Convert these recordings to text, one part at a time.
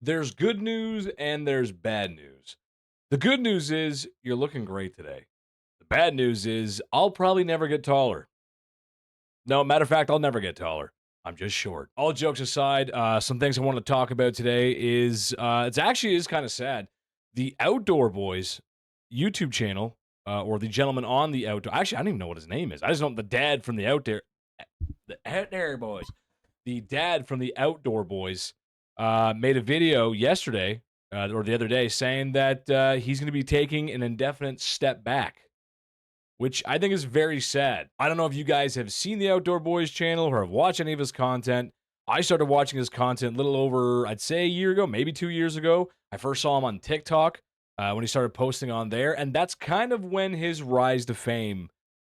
There's good news and there's bad news. The good news is you're looking great today. The bad news is I'll probably never get taller. No, matter of fact, I'll never get taller. I'm just short. All jokes aside, some things I want to talk about today is it's actually is kind of sad. The Outdoor Boys YouTube channel, or the gentleman on the outdoor. Actually, I don't even know what his name is. I just know the dad from the Outdoor Boys. The dad from the Outdoor Boys made a video yesterday or the other day saying that he's going to be taking an indefinite step back, which I think is very sad. I don't know if you guys have seen the Outdoor Boys channel or have watched any of his content. I started watching his content a little over, I'd say, a year ago, maybe 2 years ago. I first saw him on TikTok when he started posting on there, and that's kind of when his rise to fame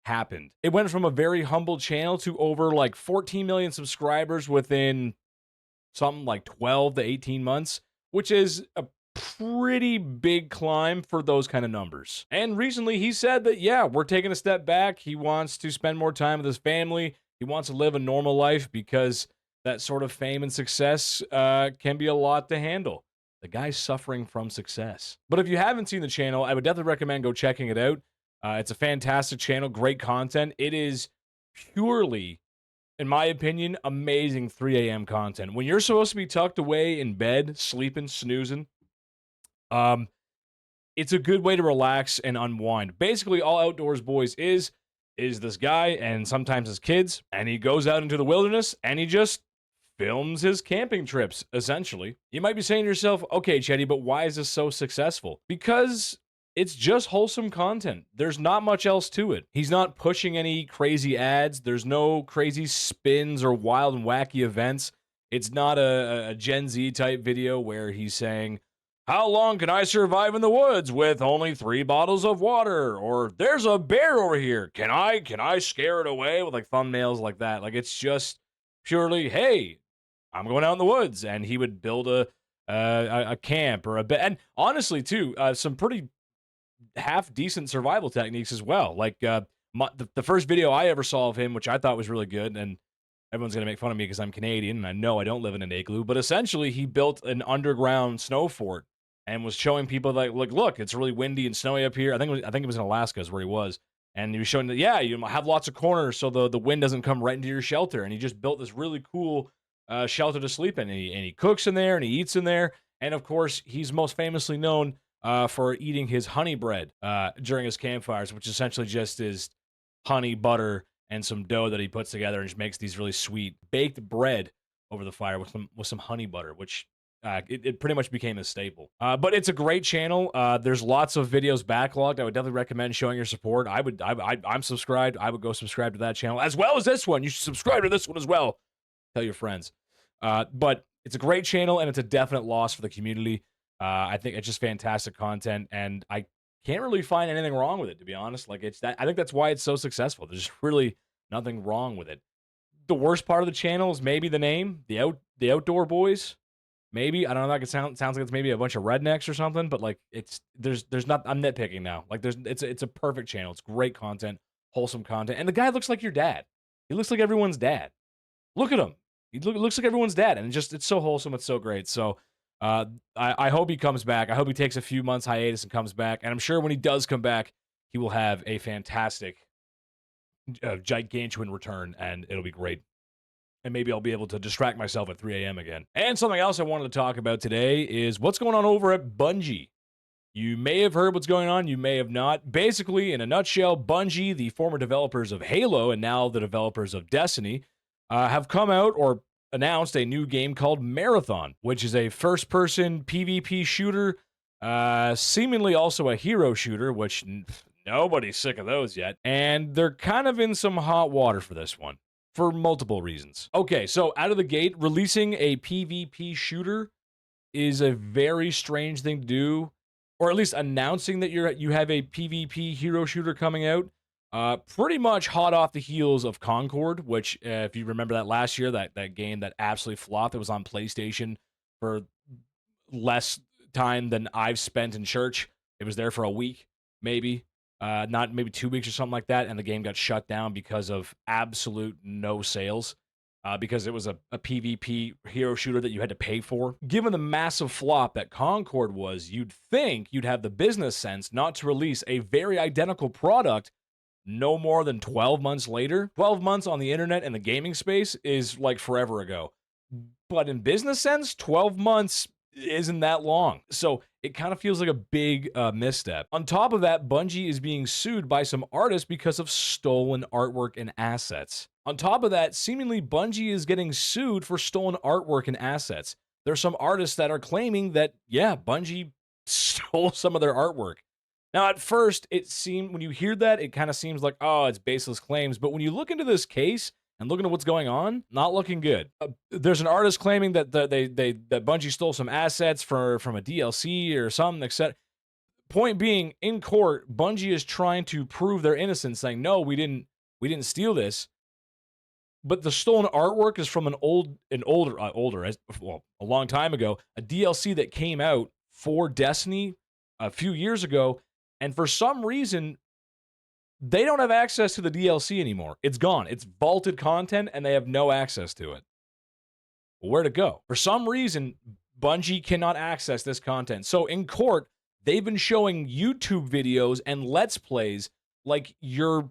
happened. It went from a very humble channel to over like 14 million subscribers within something like 12 to 18 months, which is a pretty big climb for those kind of numbers. And recently he said that, yeah, we're taking a step back. He wants to spend more time with his family. He wants to live a normal life because that sort of fame and success can be a lot to handle. The guy's suffering from success. But if you haven't seen the channel, I would definitely recommend go checking it out. It's a fantastic channel, great content. It is purely, in my opinion, amazing 3 a.m. content. When you're supposed to be tucked away in bed, sleeping, snoozing, um, it's a good way to relax and unwind. Basically, all Outdoors Boys is this guy and sometimes his kids, and he goes out into the wilderness and he just films his camping trips, essentially. You might be saying to yourself, okay, Chetty, but why is this so successful? Because it's just wholesome content. There's not much else to it. He's not pushing any crazy ads. There's no crazy spins or wild and wacky events. It's not a Gen Z type video where he's saying, how long can I survive in the woods with only 3 bottles of water? Or there's a bear over here. Can I scare it away with like thumbnails like that? Like it's just purely, hey, I'm going out in the woods, and he would build a camp or a bed. And honestly, too, some pretty half decent survival techniques as well. Like the first video I ever saw of him, which I thought was really good, and everyone's gonna make fun of me because I'm Canadian and I know I don't live in an igloo, but essentially he built an underground snow fort and was showing people like look, it's really windy and snowy up here. I think it was in Alaska is where he was. And he was showing that, yeah, you have lots of corners so the wind doesn't come right into your shelter. And he just built this really cool shelter to sleep in. And he cooks in there and he eats in there. And of course, he's most famously known for eating his honey bread during his campfires, which essentially just is honey, butter, and some dough that he puts together and just makes these really sweet baked bread over the fire with some honey butter, which it pretty much became a staple. But it's a great channel. There's lots of videos backlogged. I would definitely recommend showing your support. I'm subscribed. I would go subscribe to that channel as well as this one. You should subscribe to this one as well. Tell your friends. But it's a great channel and it's a definite loss for the community. I think it's just fantastic content, and I can't really find anything wrong with it, to be honest. Like it's that I think that's why it's so successful. There's really nothing wrong with it. The worst part of the channel is maybe the name, the Outdoor Boys. Maybe I don't know. Like it sounds like it's maybe a bunch of rednecks or something, but like there's not. I'm nitpicking now. Like it's a perfect channel. It's great content, wholesome content, and the guy looks like your dad. He looks like everyone's dad. Look at him. Looks like everyone's dad, and it's so wholesome. It's so great. So I hope he comes back. I hope he takes a few months hiatus and comes back. And I'm sure when he does come back, he will have a fantastic, gigantuan return, and it'll be great. And maybe I'll be able to distract myself at 3 a.m. again. And something else I wanted to talk about today is what's going on over at Bungie. You may have heard what's going on, you may have not. Basically, in a nutshell, Bungie, the former developers of Halo and now the developers of Destiny, have come out or announced a new game called Marathon, which is a first person PvP shooter, seemingly also a hero shooter, which nobody's sick of those yet. And they're kind of in some hot water for this one for multiple reasons. Okay, so out of the gate, releasing a PvP shooter is a very strange thing to do, or at least announcing that you have a PvP hero shooter coming out. Pretty much hot off the heels of Concord, which, if you remember that last year, that game that absolutely flopped, it was on PlayStation for less time than I've spent in church. It was there for a week, maybe, not maybe 2 weeks or something like that, and the game got shut down because of absolute no sales. because it was a PvP hero shooter that you had to pay for. Given the massive flop that Concord was, you'd think you'd have the business sense not to release a very identical product no more than 12 months later. 12 months on the internet and the gaming space is like forever ago. But in business sense, 12 months isn't that long. So it kind of feels like a big misstep. On top of that, Bungie is being sued by some artists because of stolen artwork and assets. On top of that, seemingly Bungie is getting sued for stolen artwork and assets. There's some artists that are claiming that, yeah, Bungie stole some of their artwork. Now, at first, it seemed, when you hear that, it kind of seems like, oh, it's baseless claims. But when you look into this case, and looking at what's going on, not looking good. There's an artist claiming that that Bungie stole some assets from a DLC or something, etc. Point being, in court, Bungie is trying to prove their innocence, saying, "No, we didn't steal this." But the stolen artwork is from a long time ago, a DLC that came out for Destiny a few years ago, and for some reason, they don't have access to the DLC anymore. It's gone. It's vaulted content, and they have no access to it. Where'd it go? For some reason, Bungie cannot access this content. So in court, they've been showing YouTube videos and Let's Plays like your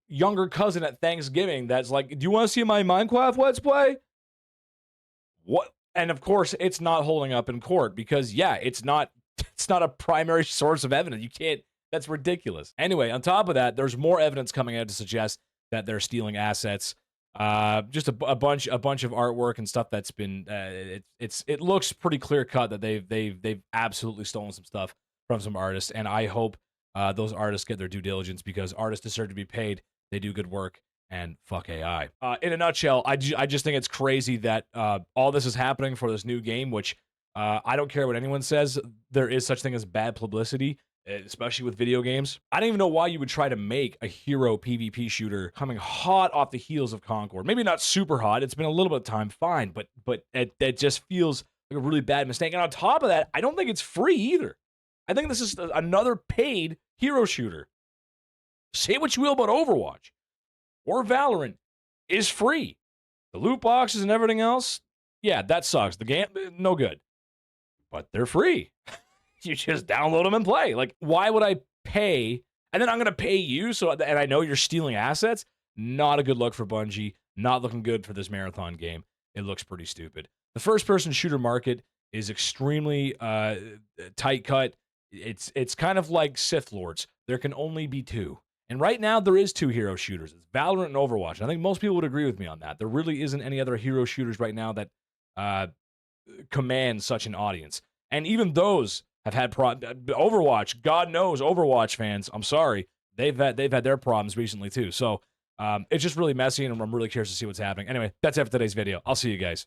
younger cousin at Thanksgiving that's like, do you want to see my Minecraft Let's Play? What? And of course, it's not holding up in court because, yeah, it's not a primary source of evidence. You can't. That's ridiculous. Anyway, on top of that, there's more evidence coming out to suggest that they're stealing assets. Just a bunch of artwork and stuff that's been. It looks pretty clear cut that they've absolutely stolen some stuff from some artists, and I hope those artists get their due diligence because artists deserve to be paid. They do good work, and fuck AI. In a nutshell, I just think it's crazy that all this is happening for this new game, which I don't care what anyone says. There is such thing as bad publicity, especially with video games. I don't even know why you would try to make a hero PvP shooter coming hot off the heels of Concord. Maybe not super hot. It's been a little bit of time, fine, but it just feels like a really bad mistake. And on top of that, I don't think it's free either. I think this is another paid hero shooter. Say what you will about Overwatch or Valorant is free. The loot boxes and everything else, yeah, that sucks. The game, no good. But they're free. You just download them and play. Like, why would I pay? And then I'm going to pay you, and I know you're stealing assets. Not a good look for Bungie. Not looking good for this marathon game. It looks pretty stupid. The first-person shooter market is extremely tight cut. It's kind of like Sith Lords. There can only be two. And right now, there is two hero shooters. It's Valorant and Overwatch. And I think most people would agree with me on that. There really isn't any other hero shooters right now that command such an audience. And even those have had Overwatch, God knows, Overwatch fans, I'm sorry, they've had their problems recently too. So it's just really messy, and I'm really curious to see what's happening. Anyway, that's it for today's video. I'll see you guys.